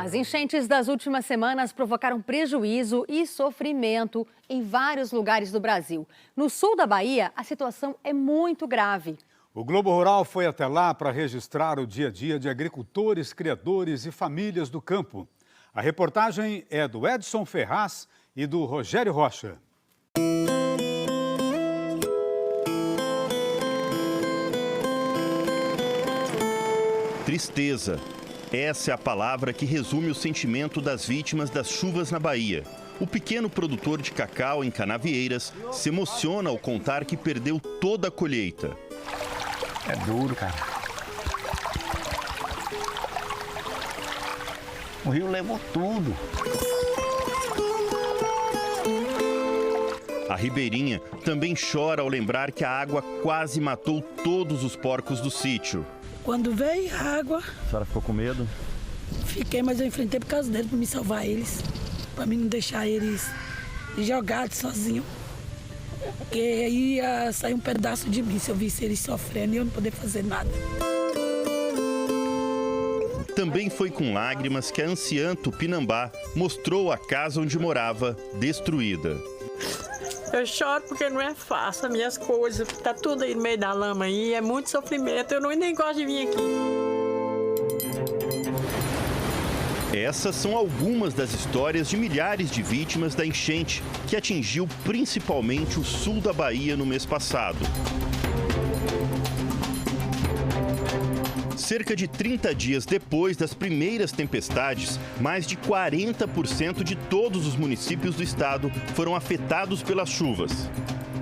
As enchentes das últimas semanas provocaram prejuízo e sofrimento em vários lugares do Brasil. No sul da Bahia, a situação é muito grave. O Globo Rural foi até lá para registrar o dia a dia de agricultores, criadores e famílias do campo. A reportagem é do Edson Ferraz e do Rogério Rocha. Tristeza. Essa é a palavra que resume o sentimento das vítimas das chuvas na Bahia. O pequeno produtor de cacau em Canavieiras se emociona ao contar que perdeu toda a colheita. É duro, cara. O rio levou tudo. A ribeirinha também chora ao lembrar que a água quase matou todos os porcos do sítio. Quando veio a água... A senhora ficou com medo? Fiquei, mas eu enfrentei por causa dele, para me salvar eles. Para mim não deixar eles jogados sozinhos. Porque aí ia sair um pedaço de mim se eu visse eles sofrendo e eu não poder fazer nada. Também foi com lágrimas que a anciã Tupinambá mostrou a casa onde morava destruída. Eu choro porque não é fácil, as minhas coisas, tá tudo aí no meio da lama aí, é muito sofrimento, eu nem gosto de vir aqui. Essas são algumas das histórias de milhares de vítimas da enchente que atingiu principalmente o sul da Bahia no mês passado. Cerca de 30 dias depois das primeiras tempestades, mais de 40% de todos os municípios do estado foram afetados pelas chuvas.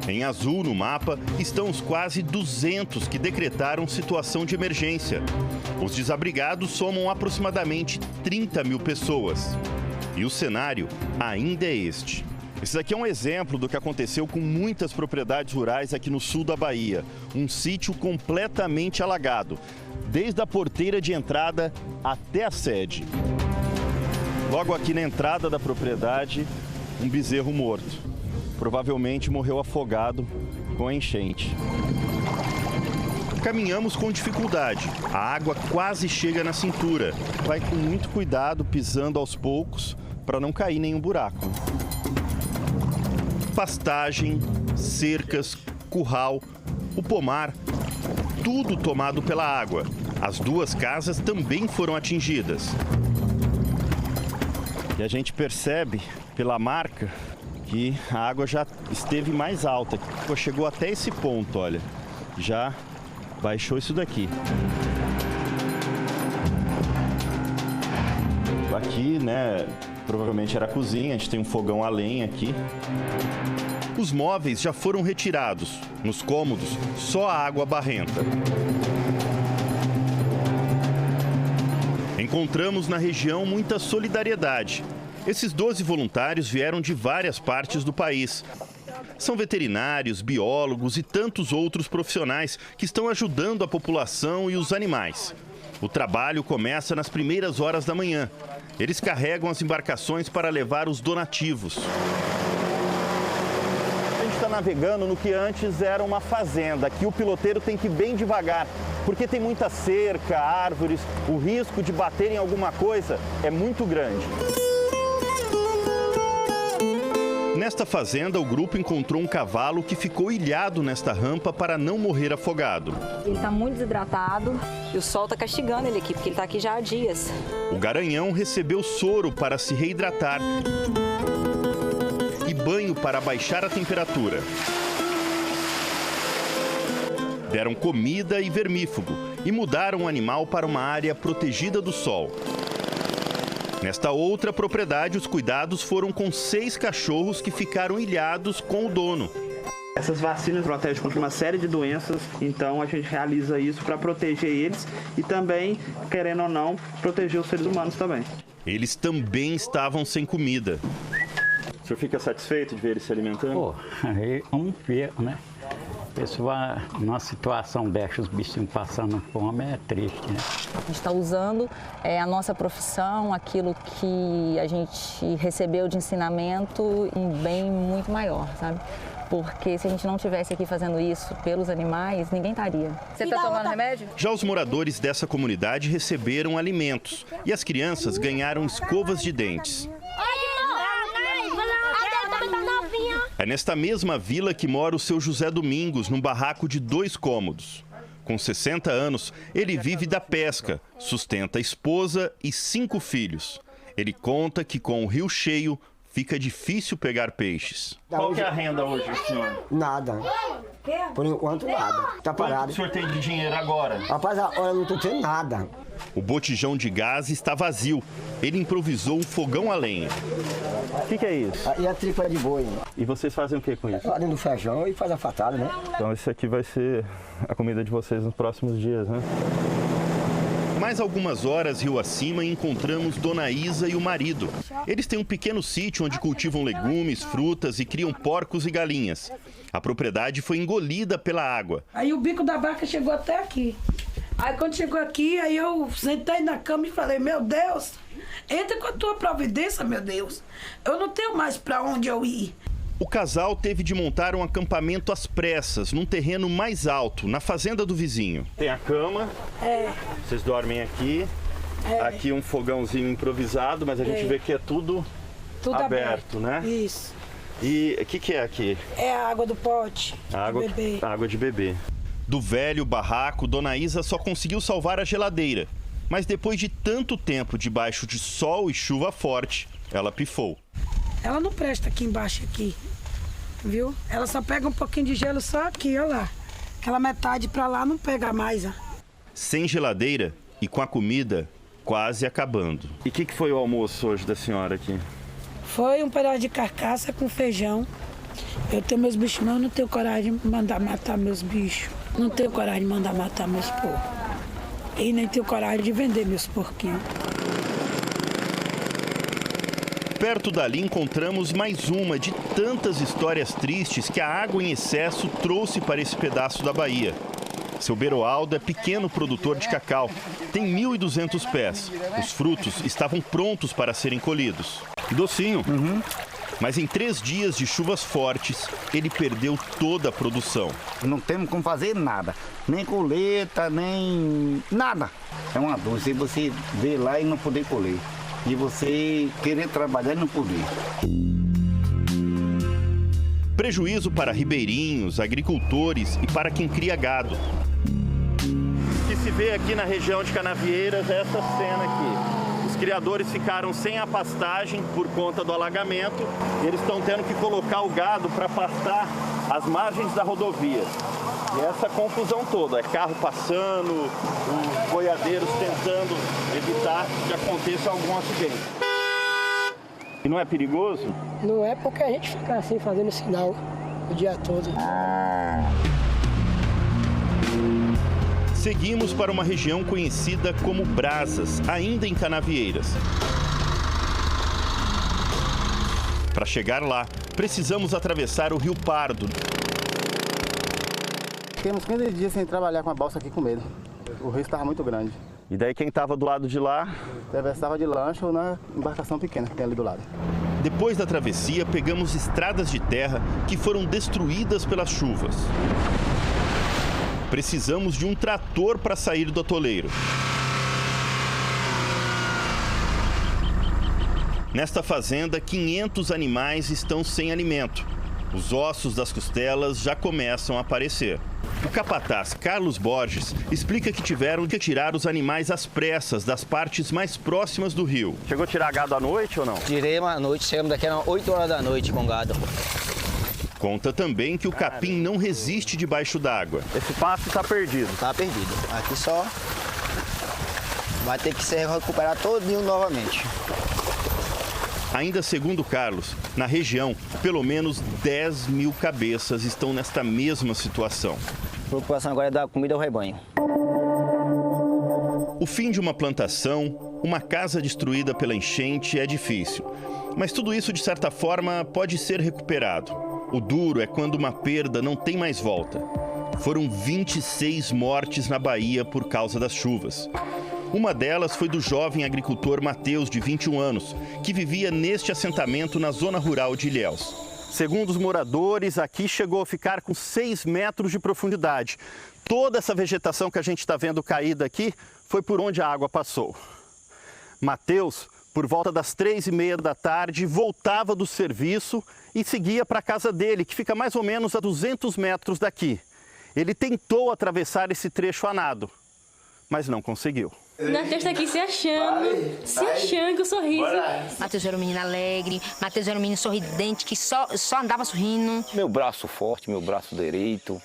Em azul no mapa estão os quase 200 que decretaram situação de emergência. Os desabrigados somam aproximadamente 30 mil pessoas. E o cenário ainda é este. Esse aqui é um exemplo do que aconteceu com muitas propriedades rurais aqui no sul da Bahia. Um sítio completamente alagado, desde a porteira de entrada até a sede. Logo aqui na entrada da propriedade, um bezerro morto. Provavelmente morreu afogado com a enchente. Caminhamos com dificuldade. A água quase chega na cintura. Vai com muito cuidado, pisando aos poucos, para não cair em nenhum buraco. Pastagem, cercas, curral, o pomar, tudo tomado pela água. As duas casas também foram atingidas. E a gente percebe pela marca que a água já esteve mais alta. Chegou até esse ponto, olha. Já baixou isso daqui. Aqui, né, provavelmente era a cozinha, a gente tem um fogão a lenha aqui. Os móveis já foram retirados. Nos cômodos, só a água barrenta. Encontramos na região muita solidariedade. Esses 12 voluntários vieram de várias partes do país. São veterinários, biólogos e tantos outros profissionais que estão ajudando a população e os animais. O trabalho começa nas primeiras horas da manhã. Eles carregam as embarcações para levar os donativos. A gente está navegando no que antes era uma fazenda. Aqui o piloteiro tem que ir bem devagar, porque tem muita cerca, árvores, o risco de bater em alguma coisa é muito grande. Nesta fazenda, o grupo encontrou um cavalo que ficou ilhado nesta rampa para não morrer afogado. Ele está muito desidratado e o sol está castigando ele aqui, porque ele está aqui já há dias. O garanhão recebeu soro para se reidratar e banho para baixar a temperatura. Deram comida e vermífugo e mudaram o animal para uma área protegida do sol. Nesta outra propriedade, os cuidados foram com 6 cachorros que ficaram ilhados com o dono. Essas vacinas protegem contra uma série de doenças, então a gente realiza isso para proteger eles e também, querendo ou não, proteger os seres humanos também. Eles também estavam sem comida. O senhor fica satisfeito de ver eles se alimentando? Pô, aí vamos ver, né? Pessoal, numa situação dessa, os bichinhos passando fome é triste, né? A gente está usando a nossa profissão, aquilo que a gente recebeu de ensinamento, um bem muito maior, sabe? porque se a gente não estivesse aqui fazendo isso pelos animais, ninguém estaria. Você está tomando remédio? Já os moradores dessa comunidade receberam alimentos e as crianças ganharam escovas de dentes. É nesta mesma vila que mora o seu José Domingos, num barraco de 2 cômodos. Com 60 anos, ele vive da pesca, sustenta a esposa e 5 filhos. Ele conta que com o rio cheio, fica difícil pegar peixes. Qual que é a renda hoje, senhor? Nada. Por enquanto, nada. Tá parado. Quanto o senhor tem de dinheiro agora? Rapaz, eu não tô tendo nada. O botijão de gás está vazio. Ele improvisou um fogão a lenha. O que é isso? E a tripa de boi. E vocês fazem o que com isso? Fazendo feijão e faz a fatada, né? Então esse aqui vai ser a comida de vocês nos próximos dias, né? Mais algumas horas rio acima encontramos Dona Isa e o marido. Eles têm um pequeno sítio onde cultivam legumes, frutas e criam porcos e galinhas. A propriedade foi engolida pela água. Aí o bico da barca chegou até aqui. Aí quando chegou aqui, aí eu sentei na cama e falei, meu Deus, entra com a tua providência, meu Deus. Eu não tenho mais para onde eu ir. O casal teve de montar um acampamento às pressas, num terreno mais alto, na fazenda do vizinho. Tem a cama, vocês dormem aqui, aqui um fogãozinho improvisado, mas a gente vê que é tudo aberto, né? Isso. E o que é aqui? É a água do pote, Água de bebê. Do velho barraco, Dona Isa só conseguiu salvar a geladeira. Mas depois de tanto tempo debaixo de sol e chuva forte, ela pifou. Ela não presta aqui embaixo, aqui, viu? Ela só pega um pouquinho de gelo só aqui, olha lá. Aquela metade pra lá não pega mais, ó. Sem geladeira e com a comida quase acabando. E o que foi o almoço hoje da senhora aqui? Foi um pedaço de carcaça com feijão. Eu tenho meus bichos, mas eu não tenho coragem de mandar matar meus bichos. Não tenho coragem de mandar matar meus porcos. E nem tenho coragem de vender meus porquinhos. Perto dali encontramos mais uma de tantas histórias tristes que a água em excesso trouxe para esse pedaço da Bahia. Seu Beroaldo é pequeno produtor de cacau, tem 1.200 pés. Os frutos estavam prontos para serem colhidos. Docinho. Mas em 3 dias de chuvas fortes, ele perdeu toda a produção. Não temos como fazer nada, nem colheita, nem nada. É uma dor, se você ver lá e não poder colher. E você querer trabalhar e não poder. Prejuízo para ribeirinhos, agricultores e para quem cria gado. O que se vê aqui na região de Canavieiras é essa cena aqui. Os criadores ficaram sem a pastagem por conta do alagamento e eles estão tendo que colocar o gado para pastar às margens da rodovia. E essa confusão toda, é carro passando, os boiadeiros tentando evitar que aconteça algum acidente. E não é perigoso? Não é porque a gente fica assim fazendo sinal o dia todo. Seguimos para uma região conhecida como Brasas, ainda em Canavieiras. Para chegar lá, precisamos atravessar o Rio Pardo. Temos 15 dias sem trabalhar com a balsa aqui com medo. O rio estava muito grande. E daí quem estava do lado de lá? Atravessava de lancha ou na embarcação pequena que tem ali do lado. Depois da travessia, pegamos estradas de terra que foram destruídas pelas chuvas. Precisamos de um trator para sair do atoleiro. Nesta fazenda, 500 animais estão sem alimento. Os ossos das costelas já começam a aparecer. O capataz Carlos Borges explica que tiveram que tirar os animais às pressas das partes mais próximas do rio. Chegou a tirar gado à noite ou não? Tirei à noite, chegamos daqui às 8 horas da noite com gado. Conta também que o capim não resiste debaixo d'água. Esse pasto está perdido. Está perdido. Aqui só vai ter que ser recuperado todinho novamente. Ainda segundo Carlos, na região, pelo menos 10 mil cabeças estão nesta mesma situação. A preocupação agora é dar comida ao rebanho. O fim de uma plantação, uma casa destruída pela enchente é difícil. Mas tudo isso, de certa forma, pode ser recuperado. O duro é quando uma perda não tem mais volta. Foram 26 mortes na Bahia por causa das chuvas. Uma delas foi do jovem agricultor Matheus, de 21 anos, que vivia neste assentamento na zona rural de Ilhéus. Segundo os moradores, aqui chegou a ficar com 6 metros de profundidade. Toda essa vegetação que a gente está vendo caída aqui foi por onde a água passou. Mateus, por volta das 3h30 da tarde, voltava do serviço e seguia para a casa dele, que fica mais ou menos a 200 metros daqui. Ele tentou atravessar esse trecho a nado, mas não conseguiu. Mateus tá aqui se achando com o sorriso. Mateus era um menino alegre, Mateus era um menino sorridente, que só andava sorrindo. Meu braço forte, meu braço direito,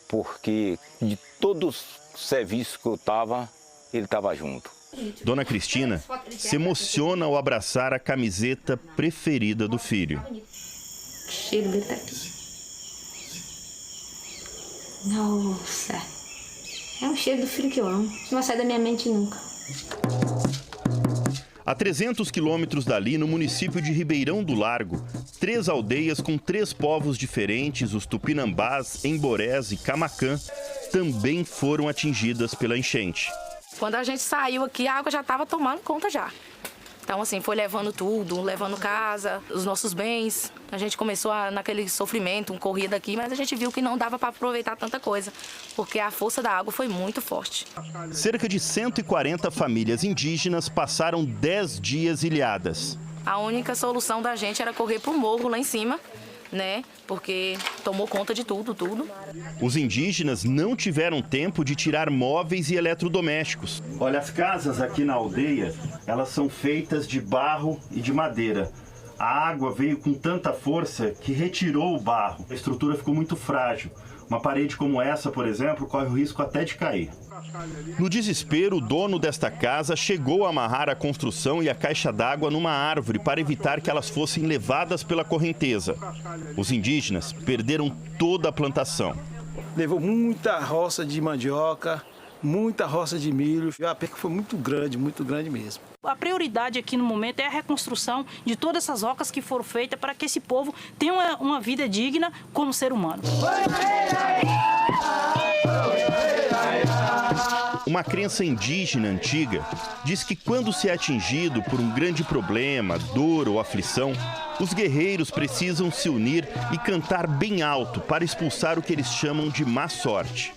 porque de todos os serviços que eu estava, ele estava junto. Dona Cristina se emociona ao abraçar a camiseta preferida do filho. O cheiro dele tá aqui. Nossa, é um cheiro do filho que eu amo. Não vai sair da minha mente nunca. A 300 quilômetros dali, no município de Ribeirão do Largo, 3 aldeias com 3 povos diferentes, os Tupinambás, Emborés e Camacã, também foram atingidas pela enchente. Quando a gente saiu aqui, a água já estava tomando conta já. Então, assim, foi levando tudo, levando casa, os nossos bens. A gente começou naquele sofrimento, corria daqui, mas a gente viu que não dava para aproveitar tanta coisa, porque a força da água foi muito forte. Cerca de 140 famílias indígenas passaram 10 dias ilhadas. A única solução da gente era correr para o morro lá em cima, né? Porque tomou conta de tudo. Os indígenas não tiveram tempo de tirar móveis e eletrodomésticos. Olha, as casas aqui na aldeia, elas são feitas de barro e de madeira. A água veio com tanta força que retirou o barro. A estrutura ficou muito frágil. Uma parede como essa, por exemplo, corre o risco até de cair. No desespero, o dono desta casa chegou a amarrar a construção e a caixa d'água numa árvore para evitar que elas fossem levadas pela correnteza. Os indígenas perderam toda a plantação. Levou muita roça de mandioca, muita roça de milho. A perca foi muito grande mesmo. A prioridade aqui no momento é a reconstrução de todas essas rocas que foram feitas para que esse povo tenha uma vida digna como ser humano. Uma crença indígena antiga diz que quando se é atingido por um grande problema, dor ou aflição, os guerreiros precisam se unir e cantar bem alto para expulsar o que eles chamam de má sorte.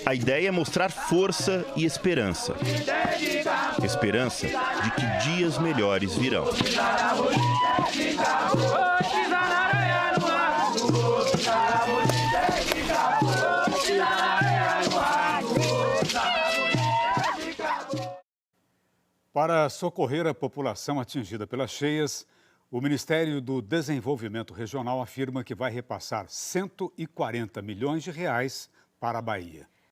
A ideia é mostrar força e esperança. Esperança de que dias melhores virão. Para socorrer a população atingida pelas cheias, o Ministério do Desenvolvimento Regional afirma que vai repassar R$ 140 milhões para a Bahia.